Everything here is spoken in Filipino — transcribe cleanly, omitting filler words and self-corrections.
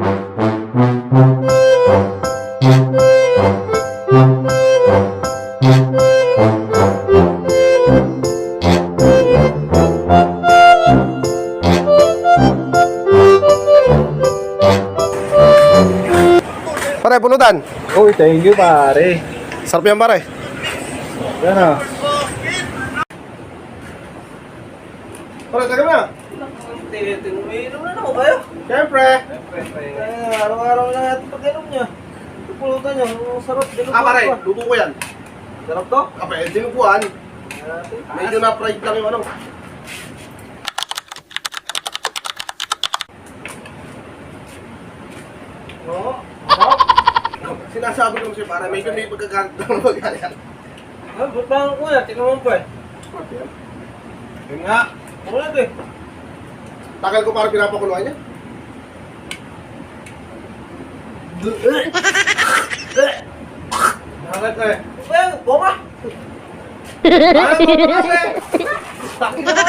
Pare, pulutan. Uy, thank you pare. Sarap yan pare. Yan ah. Pare, taga na. Umiinom na ako kayo. Siyempre. Araw-araw na natin pag-inom niya. Ito pulutan niya. Ang sarap. Pare, luto ko yan. Sarap to? Dinuguan. Medyo na-fried lang yung ano. Oo. Sinasabi ko siya para medyo may pagkagalit ng magalit. Ba't ba ang kuya? Tingnan mo pa eh. Yun nga. Ako na ito eh. Tagal ko para pinapakuluan niya. Nakakit ko eh. Kuya, boma! Ayaw mo na kasi! Takin ka na!